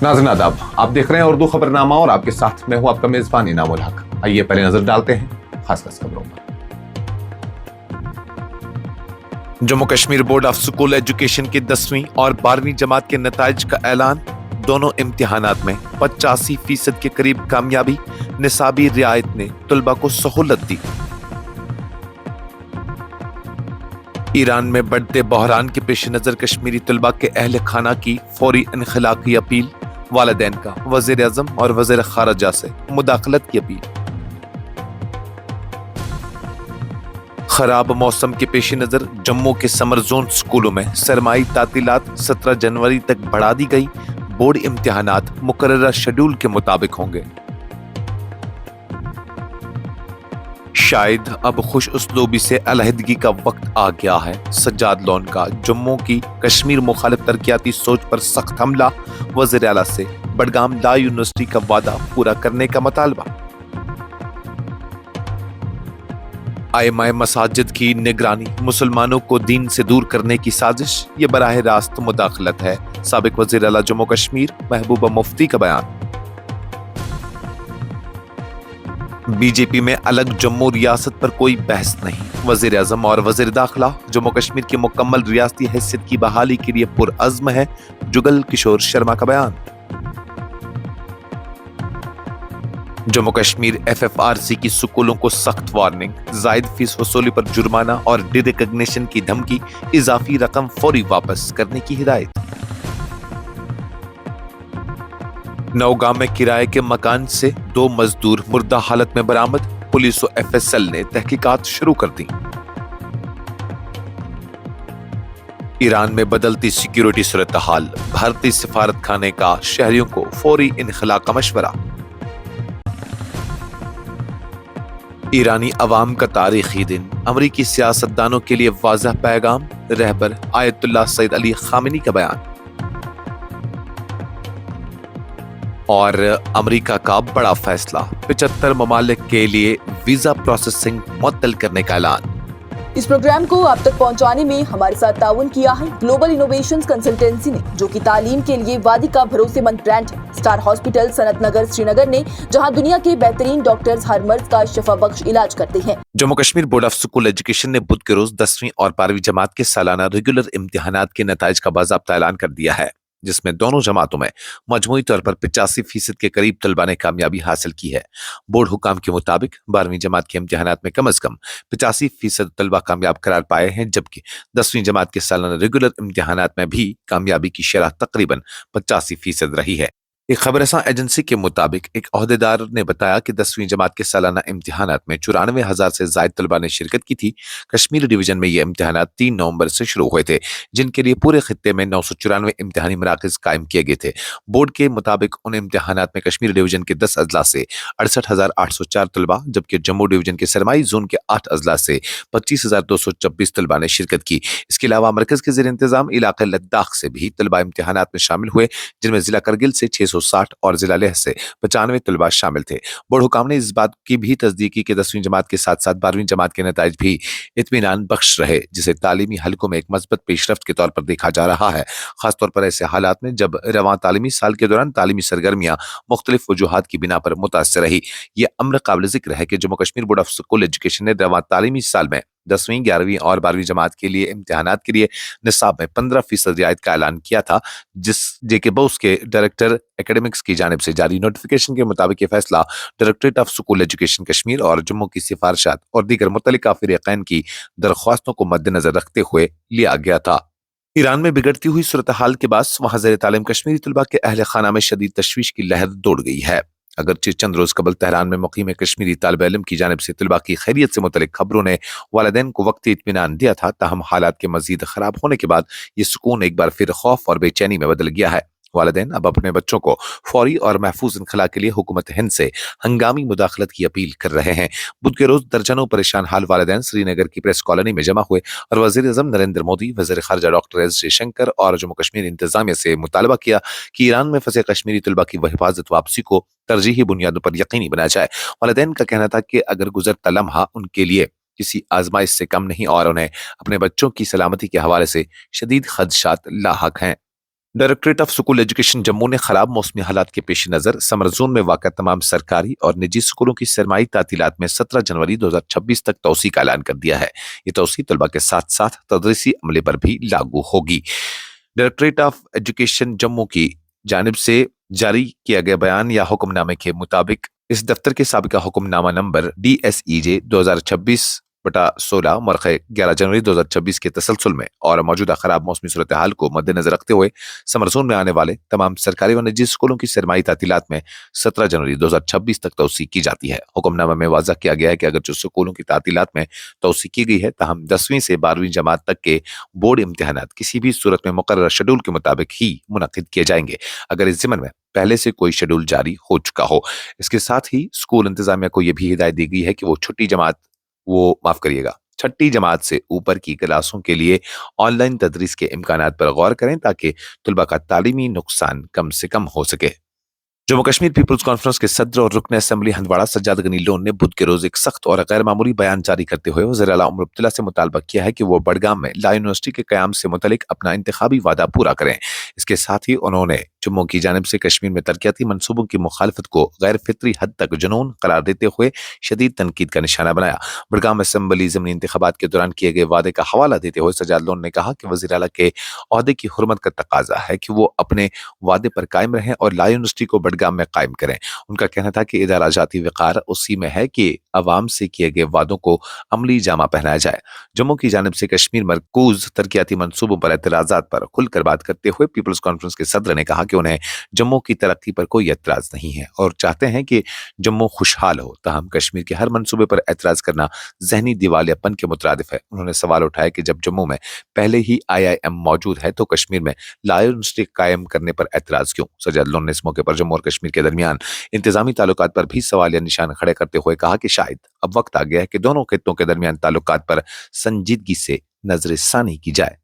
नाज़रीन आदाब, आप देख रहे हैं उर्दू खबरनामा और आपके साथ मैं हूं आपका मेजबान इनामुल हक। आइए पहले नजर डालते हैं खास खबरों पर। Jammu Kashmir board of school education की 10वीं और 12वीं जमात के नताइज का ऐलान। दोनों इम्तिहानात में 85% के करीब कामयाबी। निसाबी रियायत ने तलबा को सहूलत दी। ईरान में बढ़ते बहरान के पेश नजर कश्मीरी तलबा के अहल खाना की फौरी इनखला की अपील। वालिदैन का वजीर आजम और वजीर खारजा से मुदाखलत की अपील। खराब मौसम के पेश नजर जम्मू के समर जोन स्कूलों में सरमाई तातीलात 17 जनवरी तक बढ़ा दी गई। बोर्ड इम्तिहानात मुकर्ररा शेड्यूल के मुताबिक होंगे। शायद अब खुश उसलूबी से अलहदगी का वक्त आ गया है। सज्जाद लोन का जम्मू की कश्मीर मुखालिफ तरक्याती सोच पर सख्त हमला। वज़ीर आला से बडगाम ला यूनिवर्सिटी का वादा पूरा करने का मुतालबा। आइमाए मसाजिद की निगरानी, मुसलमानों को दीन से दूर करने की साजिश। ये बराह रास्त मुदाखलत है। साबिक वज़ीर आला जम्मू कश्मीर महबूबा मुफ्ती का बयान। बीजेपी में अलग जम्मू रियासत पर कोई बहस नहीं। वजीर आजम और वजीर दाखिला जम्मू कश्मीर की मुकम्मल रियासती हैसियत की बहाली के लिए पुरअज़्म है। जुगल किशोर शर्मा का बयान। जम्मू कश्मीर FFRC की स्कूलों को सख्त वार्निंग। जायद फीस वसूली पर जुर्माना और डिरिकग्निशन की धमकी। इजाफी रकम फौरी वापस करने की हिदायत। नौगांव में किराए के मकान से 2 मजदूर मुर्दा हालत में बरामद। पुलिस और FSL ने तहकीकात शुरू कर दी। ईरान में बदलती सिक्योरिटी सूरत हाल। भारतीय सिफारत खाने का शहरियों को फौरी इनखला का मशवरा। ईरानी अवाम का तारीखी दिन। अमरीकी सियासतदानों के लिए वाज़ह पैगाम। रहबर आयतुल्लाह सईद अली खामेनी का बयान। और अमेरिका का बड़ा फैसला, 75 ममालिक के लिए वीजा प्रोसेसिंग मुअत्तल करने का ऐलान। इस प्रोग्राम को आप तक पहुंचाने में हमारे साथ ताउन किया है ग्लोबल इनोवेशंस कंसल्टेंसी ने, जो कि तालीम के लिए वादी का भरोसेमंद ब्रांड है। स्टार हॉस्पिटल सनत नगर श्रीनगर ने, जहां दुनिया के बेहतरीन डॉक्टर्स हर मर्ज का शफा बख्श इलाज करते हैं। Jammu Kashmir board of school education ने बुध के रोज 10वीं और 12वीं जमात के सालाना रेगुलर इम्तिहानात के नताइज का बाज़ाब्ता ऐलान कर दिया है, जिसमें दोनों जमातों में मजमूई तौर पर 85% के करीब तलबा ने कामयाबी हासिल की है। बोर्ड हुकाम के मुताबिक 12वीं जमात के इम्तिहानात में कम अज कम 85% तलबा कामयाब करार पाए हैं, जबकि 10वीं जमात के सालाना रेगुलर इम्तिहानात में भी कामयाबी की शरह तकरीबन 85% रही है। एक खबरसां एजेंसी के मुताबिक एक ओहदेदार ने बताया कि 10वीं जमात के सालाना इम्तिहानात में 94,000 से ज्यादा तलबा ने शिरकत की थी। कश्मीर डिवीजन में ये इम्तिहानात 3 नवंबर से शुरू हुए थे, जिनके लिए पूरे खित्ते में 994 इम्तिहानी मराकज कायम किए गए थे। बोर्ड के मुताबिक उन इम्तिहानात में कश्मीर डिवीजन के 10 अजला से 68,804 तलबा, जबकि जम्मू डिवीजन के सरमाई जोन के 8 अजला से 25,226 तलबा ने शिरकत की। इसके अलावा मरकज के ज़ेर इंतजाम इलाके लद्दाख से भी तलबा इम्तिहानात में शामिल हुए, जिनमें जिला करगिल से 660 और जिला लेह से 95 तलबा शामिल थे। बोर्ड हुकाम ने इस बात की भी तस्दीक की कि 10वीं जमात के साथ साथ 12वीं जमात के नताइज भी इत्मीनान बख्श रहे, जिसे तालीमी हलकों में एक मस्बत पेशरफ्त के तौर पर देखा जा रहा है। खासतौर पर ऐसे हालात में जब रवां तालीमी साल के दौरान तालीमी सरगर्मियां मुख्तलिफ वजूहात की बिना पर मुतासर रही। यह अम्र काबिल जिक्र है कि Jammu Kashmir board of school education ने रवां तालीमी साल में 10वीं, 11वीं और 12वीं जमात के लिए इम्तिहानात के लिए निसाब में 15% रियायत का ऐलान किया था, जिस जेके बोस के डायरेक्टर एकेडमिक्स की जानिब से जारी नोटिफिकेशन के मुताबिक ये फैसला directorate of school education Kashmir और जम्मू की सिफारिशात और दीगर मुतल्लिका फ़रीक़ैन की दरख्वास्तों को मद्देनजर रखते हुए लिया गया था। ईरान में बिगड़ती हुई सूरत हाल के बाद वहां ज़ेर तालीम कश्मीरी तलबा के अहल खाना में शदीद तशवीश की लहर दौड़ गई है। अगरचे चंद रोज कबल तेहरान में मुकीम कश्मीरी तालिब इल्म की जानिब से तलबा की खैरियत से मुतल्लिक खबरों ने वालिदैन को वक्ती इत्मीनान दिया था, ताहम हालात के मजीद खराब होने के बाद ये सुकून एक बार फिर खौफ और बेचैनी में बदल गया है। वालिदैन अब अपने बच्चों को फौरी और महफूज इनखला के लिए हुकूमत हिंद से हंगामी मुदाखलत की अपील कर रहे हैं। बुध के रोज दर्जनों परेशान हाल वालिदैन श्रीनगर की प्रेस कॉलोनी में जमा हुए और वजीर आजम नरेंद्र मोदी, वजीर खारजा डॉक्टर एस जयशंकर और जम्मू कश्मीर इंतजामिया से मुतालबा किया कि ईरान में फंसे कश्मीरी तलबा की हिफाजत वापसी को तरजीही बुनियादों पर यकीनी बनाया जाए। वालिदैन का कहना था कि अगर गुजरता लम्हा उनके लिए किसी आजमाइश से कम नहीं और उन्हें अपने बच्चों की सलामती के हवाले से शदीद खदशात लाहक हैं। Directorate of school education Jammu ने खराब मौसमी हालात के पेश नज़र समर जोन में वाक़ तमाम सरकारी और निजी स्कूलों की सरमाई तातीलात में 17 जनवरी 2026 तक तोसी का ऐलान कर दिया है। ये तोसी तलबा के साथ साथ तदरीसी अमले पर भी लागू होगी। डायरेक्टरेट ऑफ एजुकेशन जम्मू की जानिब से जारी किया गया बयान या हुक्मनामे के मुताबिक इस दफ्तर के साबिका हुक्मनामा नंबर DSEJ 2026/16 मरखे 11 जनवरी 2026 के तसलसल में और मौजूदा खराब मौसमी सूरत हाल को मद्देनजर रखते हुए समर जोन में आने वाले तमाम सरकारी व निजी स्कूलों की सरमाई तातीलात में 17 जनवरी 2026 तक तोसी की जाती है। हुक्मनामा में वाज़ा किया गया है कि अगर जो स्कूलों की तातीलात में तोसी की गई है ताहम 10वीं से 12वीं जमात तक के बोर्ड इम्तिहानात किसी भी सूरत में मुकर्रर शेड्यूल के मुताबिक ही मुनक्किद किए जाएंगे, अगर इस ज़िमन में पहले से कोई शेड्यूल जारी हो चुका हो। इसके साथ ही स्कूल इंतजामिया को यह भी हिदायत दी गई है कि वो छठी जमात से ऊपर की क्लासों के लिए ऑनलाइन तदरीस के इम्कानात पर गौर करें ताकि तुलबा का तालीमी नुकसान कम से कम हो सके। जम्मू कश्मीर पीपल्स कॉन्फ्रेंस के सदर और रुकन असेंबली हंदवाड़ा सज्जाद गनी लोन ने बुध के रोज एक सख्त और गैर मामूली बयान जारी करते हुए वज़ीर आला उमर अब्दुल्ला से मुतालबा किया है कि वो बडगाम में ला यूनिवर्सिटी के क़याम से मुतलिक अपना इंतखाबी वादा पूरा करें। इसके साथ ही उन्होंने जम्मू की जानिब से कश्मीर में तरक्याती मनसूबों की मुखालफत को गैर फितरी हद तक जुनून करार देते हुए शदीद तनकीद का निशाना बनाया। बडगाम असेंबली ज़मीनी इंतखाबात के दौरान किए गए वादे का हवाला देते हुए सज्जाद लोन ने कहा कि वज़ीर आला के ओहदे की हुर्मत का तकाजा है कि वो अपने वादे पर कायम रहें और ला यूनिवर्सिटी को बडगाम में कायम करें। उनका कहना था कि इदारा जाती वक़ार उसी में है कि अवाम से किए गए वादों को अमली जामा पहनाया जाए। जम्मू की जानिब से कश्मीर मरकूज तरक्याती मनसूबों पर एतराज़ात पर खुलकर बात करते हुए पीपल्स कॉन्फ्रेंस के सदर ने कहा कि उन्हें जम्मू की तरक्की पर कोई एतराज़ नहीं है और चाहते हैं कि जम्मू खुशहाल हो, ताहम कश्मीर के हर मनसूबे पर एतराज़ करना जहनी दिवालियापन के मुतरादिफ है। उन्होंने सवाल उठाया कि जब जम्मू में पहले ही IIM मौजूद है तो कश्मीर में ला यूनिवर्सिटी कायम करने पर एतराज़ क्यों। सज्जाद लोन ने इस मौके पर जम्मू और कश्मीर के दरमियान इंतजामी ताल्लुकात पर भी सवालिया निशान खड़े करते हुए कहा कि शायद अब वक्त आ गया है कि दोनों खित्तों के दरमियान ताल्लुकात पर संजीदगी से नजरसानी की जाए।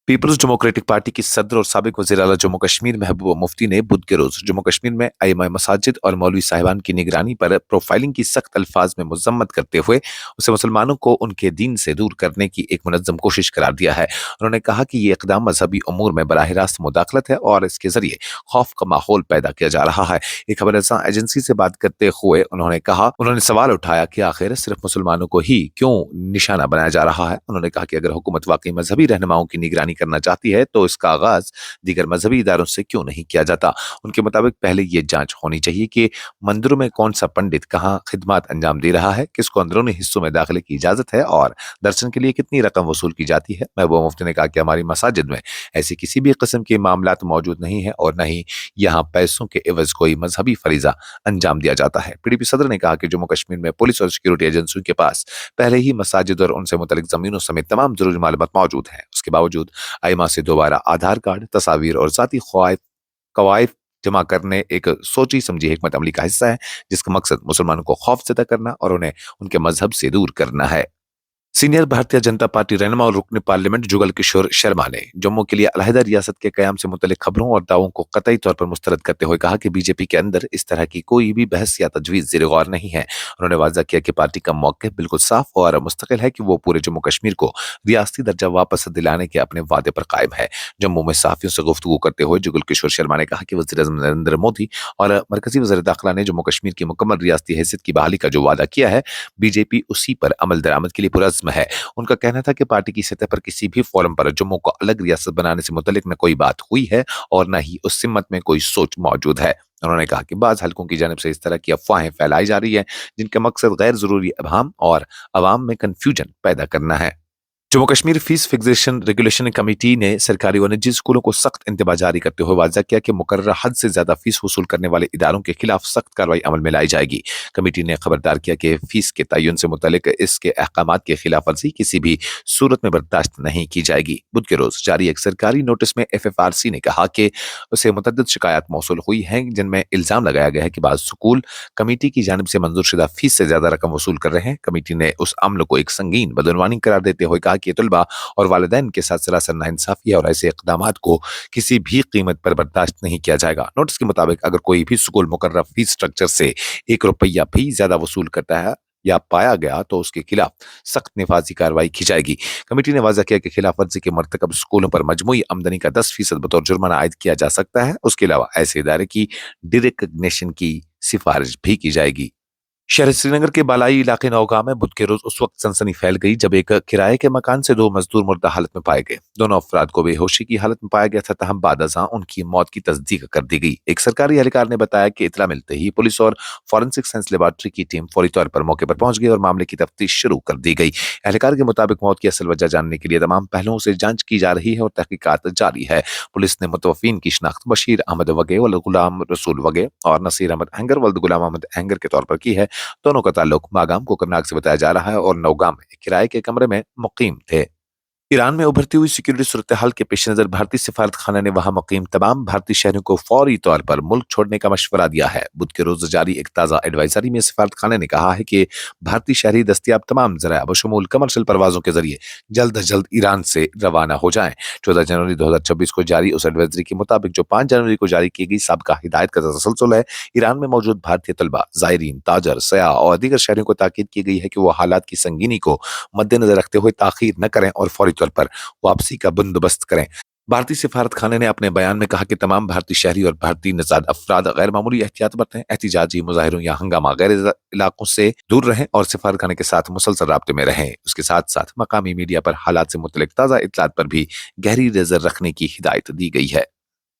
पीपल्स डेमोक्रेटिक पार्टी की सदर और साबिक वज़ीर आला जम्मू कश्मीर महबूबा मुफ्ती ने बुध के रोज जम्मू कश्मीर में आइमा मसाजिद और मौलवी साहिबान की निगरानी पर प्रोफाइलिंग की सख्त अल्फाज में मजम्मत करते हुए उसे मुसलमानों को उनके दीन से दूर करने की एक मुनज़्ज़म कोशिश करार दिया है। उन्होंने कहा कि ये इक़दाम मजहबी उमूर में बराह रास्त मुदाखलत है और इसके जरिए खौफ का माहौल पैदा किया जा रहा है। एक खबर रसां एजेंसी से बात करते हुए उन्होंने सवाल उठाया कि आखिर सिर्फ मुसलमानों को ही क्यों निशाना बनाया जा रहा है। उन्होंने कहा कि अगर हुकूमत वाकई मजहबी रहनुमाओं की निगरानी करना चाहती है तो इसका आगाज दीगर मजहबी इदारों से क्यों नहीं किया जाता। उनके मुताबिक पहले ये जांच होनी चाहिए कि मंदिरों में कौन सा पंडित कहाँ खिदमत अंजाम दे रहा है, किसको अंदरूनी हिस्सों में दाखिले की इजाजत है और दर्शन के लिए कितनी रकम वसूल की जाती है। महबूबा मुफ्ती ने कहा कि हमारी मसाजिद में ऐसी किसी भी किस्म के मामलात मौजूद नहीं है और न ही यहाँ पैसों के एवज कोई मजहबी फरीजा अंजाम दिया जाता है। PDP सदर ने कहा कि जम्मू कश्मीर में पुलिस और सिक्योरिटी एजेंसियों के पास पहले ही मसाजिद और उनसे मुतल्लिक जमीनों समेत तमाम जरूरी मालूमात मौजूद हैं। उसके बावजूद आइमा से दोबारा आधार कार्ड, तस्वीर और जाती कवायद जमा करने एक सोची समझी हिकमत अमली का हिस्सा है जिसका मकसद मुसलमानों को खौफ ज़दा करना और उन्हें उनके मजहब से दूर करना है। सीनियर भारतीय जनता पार्टी रहनुमा और रुकन पार्लियामेंट जुगल किशोर शर्मा ने जम्मू के लिए अलहदा रियासत के कयाम से मुतल्लिक खबरों और दावों को कतई तौर पर मुस्तरद करते हुए कहा कि बीजेपी के अंदर इस तरह की कोई भी बहस या तजवीज़ ज़ेर गौर नहीं है। उन्होंने वाज़ा किया कि पार्टी का मौक़िफ़ बिल्कुल साफ और मुस्तकिल है कि वो पूरे जम्मू कश्मीर को रियासती दर्जा वापस दिलाने के अपने वादे पर कायम है। जम्मू में सहाफ़ियों से गुफ्तगू करते हुए जुगल किशोर शर्मा ने कहा कि वज़ीर-ए-आज़म नरेंद्र मोदी और मरकजी वज़ीर दाखिला ने जम्मू कश्मीर की मुकम्मल रियासती हैसियत की बहाली का जो वादा किया है, बीजेपी उसी पर अमल दरामद के लिए पुरज़्म है। उनका कहना था कि पार्टी की सतह पर किसी भी फोरम पर जम्मू को अलग रियासत बनाने से मुतल्लिक न कोई बात हुई है और न ही उस सिमत में कोई सोच मौजूद है। उन्होंने कहा कि बाज़ हलकों की जानिब से इस तरह की अफवाहें फैलाई जा रही है जिनका मकसद गैर जरूरी अभाम और अवाम में कन्फ्यूजन पैदा करना है। Jammu Kashmir fees fixation regulation committee ने सरकारी व निजी स्कूलों को सख्त इंतबाह जारी करते हुए वाज़ा किया कि मुकर्रर हद से ज्यादा फीस वसूल करने वाले इदारों के खिलाफ सख्त कार्रवाई अमल में लाई जाएगी। कमेटी ने खबरदार किया कि फीस के तयन से मुतल्लिक इसके अहकामात की खिलाफ वर्जी किसी भी सूरत में बर्दाश्त नहीं की जाएगी। बुध के रोज जारी एक सरकारी नोटिस में FFRC ने कहा कि उसे मुतअद्दिद शिकायत मौसूल हुई हैं जिनमें इल्जाम लगाया गया है कि बाज़ स्कूल कमेटी की जानिब से मंजूर शुदा फीस से ज्यादा रकम वसूल कर रहे हैं। कमेटी ने उस अमल को एक संगीन बदनवानी करार देते हुए कहा कि तलबा और वालिदैन के साथ सरासर नाइंसाफी है और ऐसे इक़दामात को किसी भी कीमत पर बर्दाश्त नहीं किया जाएगा। नोटिस के मुताबिक अगर कोई भी स्कूल मुकर्रर फीस स्ट्रक्चर से 1 रुपया भी ज्यादा वसूल करता है یا پایا گیا تو اس کے خلاف سخت نفاذی کارروائی کی جائے گی۔ کمیٹی نے واضح کیا کہ خلاف ورزی کے مرتکب اسکولوں پر مجموعی آمدنی کا 10% بطور جرمانہ عائد کیا جا سکتا ہے۔ اس کے علاوہ ایسے ادارے کی ڈیریکگنیشن کی سفارش بھی کی جائے گی۔ شہر سری نگر کے بالائی علاقے نوگاں میں بدھ کے روز اس وقت سنسنی پھیل گئی جب ایک کرائے کے مکان سے 2 مزدور مردہ حالت میں پائے گئے۔ دونوں افراد کو بے ہوشی کی حالت میں پایا گیا تھا، تاہم بعد ازاں ان کی موت کی تصدیق کر دی گئی۔ ایک سرکاری اہلکار نے بتایا کہ اطلاع ملتے ہی پولیس اور فورنسک سائنس لیبارٹری کی ٹیم فوری طور پر موقع پر پہنچ گئی اور معاملے کی تفتیش شروع کر دی گئی۔ اہلکار کے مطابق موت کی اصل وجہ جاننے کے لیے تمام پہلوؤں سے جانچ کی جا رہی ہے اور تحقیقات جاری ہے۔ پولیس نے متوفین کی شناخت بشیر احمد وگے ولد غلام رسول وگے اور نصیر احمد اہنگر ولد غلام احمد اہنگر کے طور پر کی ہے۔ دونوں کا تعلق ماگام کوکرناگ سے بتایا جا رہا ہے اور نوگاں میں کرائے کے کمرے میں مقیم تھے۔ ایران میں ابھرتی ہوئی سیکیورٹی صورتحال کے پیش نظر بھارتی سفارت خانہ نے وہاں مقیم تمام بھارتی شہریوں کو فوری طور پر ملک چھوڑنے کا مشورہ دیا ہے۔ بدھ کے روز جاری ایک تازہ ایڈوائزری میں سفارت خانے نے کہا ہے کہ بھارتی شہری دستیاب تمام ذرائع بشمول کمرشل پروازوں کے ذریعے جلد از جلد ایران سے روانہ ہو جائیں۔ 14 جنوری 2026 کو جاری اس ایڈوائزری کے مطابق جو 5 جنوری کو جاری کی گئی سابقہ ہدایت کا تسلسل ہے، ایران میں موجود بھارتی طلبہ، زائرین، تاجر، سیاح اور دیگر شہریوں کو تاکید کی گئی ہے کہ وہ حالات کی سنگینی کو مد نظر رکھتے ہوئے تاخیر نہ کریں اور فوری طور پر واپسی کا بندوبست کریں۔ بھارتی سفارت خانے نے اپنے بیان میں کہا کہ تمام بھارتی شہری اور بھارتی نژاد افراد غیر معمولی احتیاط برتیں، احتجاجی مظاہروں یا ہنگامہ غیر علاقوں سے دور رہیں اور سفارت خانے کے ساتھ مسلسل رابطے میں رہیں۔ اس کے ساتھ ساتھ مقامی میڈیا پر حالات سے متعلق تازہ اطلاعات پر بھی گہری نظر رکھنے کی ہدایت دی گئی ہے۔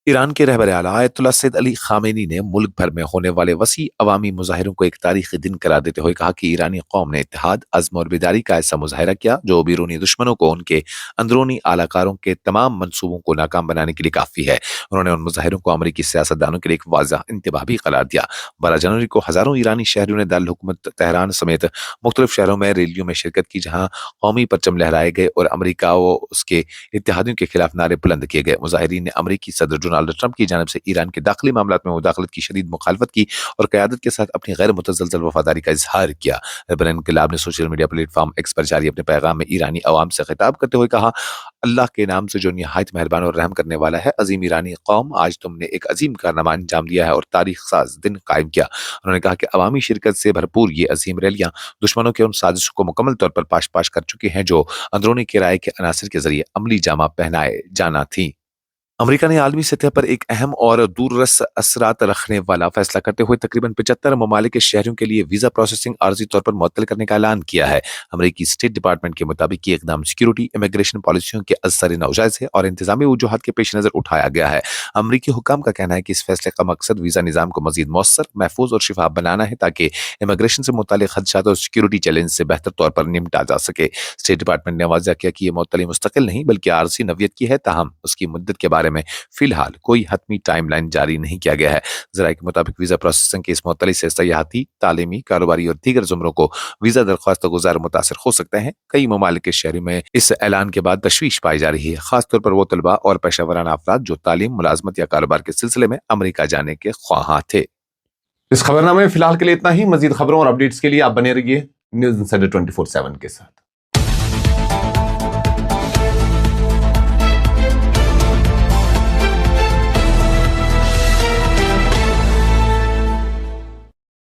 ایران کے رہبر اعلیٰ آیت اللہ سید علی خامنئی نے ملک بھر میں ہونے والے وسیع عوامی مظاہروں کو ایک تاریخی دن قرار دیتے ہوئے کہا کہ ایرانی قوم نے اتحاد، عزم اور بیداری کا ایسا مظاہرہ کیا جو بیرونی دشمنوں کو ان کے اندرونی اعلی کاروں کے تمام منصوبوں کو ناکام بنانے کے لیے کافی ہے۔ انہوں نے ان مظاہروں کو امریکی سیاستدانوں کے لیے ایک واضح انتباہ بھی قرار دیا۔ 12 جنوری کو ہزاروں ایرانی شہریوں نے دارالحکومت تہران سمیت مختلف شہروں میں ریلیوں میں شرکت کی، جہاں قومی پرچم لہرائے گئے اور امریکہ و اس کے اتحادیوں کے خلاف نعرے بلند کیے گئے۔ مظاہرین نے امریکی صدر ڈونلڈ ٹرمپ کی جانب سے ایران کے داخلی معاملات میں مداخلت کی شدید مخالفت کی اور قیادت کے ساتھ اپنی غیر متزلزل وفاداری کا اظہار کیا۔ رہبر انقلاب نے social media platform X پر جاری اپنے پیغام میں ایرانی عوام سے خطاب کرتے ہوئے کہا، اللہ کے نام سے جو نہایت مہربان اور رحم کرنے والا ہے، عظیم ایرانی قوم، آج تم نے ایک عظیم کارنامہ انجام دیا ہے اور تاریخ ساز دن قائم کیا۔ انہوں نے کہا کہ عوامی شرکت سے بھرپور یہ عظیم ریلیاں دشمنوں کے ان سازشوں کو مکمل طور پر پاش کر چکی ہیں جو اندرونی کرائے کے عناصر کے ذریعے عملی جامہ پہنائے جانا تھی۔ امریکہ نے عالمی سطح پر ایک اہم اور دور رس اثرات رکھنے والا فیصلہ کرتے ہوئے تقریباً 75 ممالک کے شہریوں کے لیے ویزا پروسیسنگ عارضی طور پر معطل کرنے کا اعلان کیا ہے۔ امریکی اسٹیٹ ڈپارٹمنٹ کے مطابق یہ اقدام سیکیورٹی، امیگریشن پالیسیوں کے اثر ناجائز ہے اور انتظامی وجوہات کے پیش نظر اٹھایا گیا ہے۔ امریکی حکام کا کہنا ہے کہ اس فیصلے کا مقصد ویزا نظام کو مزید مؤثر، محفوظ اور شفاف بنانا ہے تاکہ امیگریشن سے متعلق خدشات اور سیکیورٹی چیلنج سے بہتر طور پر نمٹا جا سکے۔ اسٹیٹ ڈپارٹمنٹ نے واضح کیا کہ یہ معطلی مستقل نہیں بلکہ عارضی نوعیت کی ہے، تاہم اس کی مدت کے بارے میں فی الحال کوئی حتمی ٹائم لائن جاری نہیں کیا گیا ہے۔ ذرائع کے مطابق ویزا پروسیسنگ کی اس معطلی سے سیاحتی، تعلیمی، کاروباری اور دیگر زمروں کو ویزا درخواست گزار متاثر ہو سکتے ہیں۔ کئی ممالک کے شہریوں میں اس اعلان کے بعد تشویش پائی جا رہی ہے، خاص طور پر وہ طلباء اور پیشہ ورانہ افراد جو تعلیم، ملازمت یا کاروبار کے سلسلے میں امریکہ جانے کے خواہاں تھے۔ اس خبرنامے میں فی الحال کے لیے اتنا ہی۔ مزید خبروں اور اپڈیٹس کے لیے آپ بنے رہیے نیوز انسائڈر 24/7 کے ساتھ۔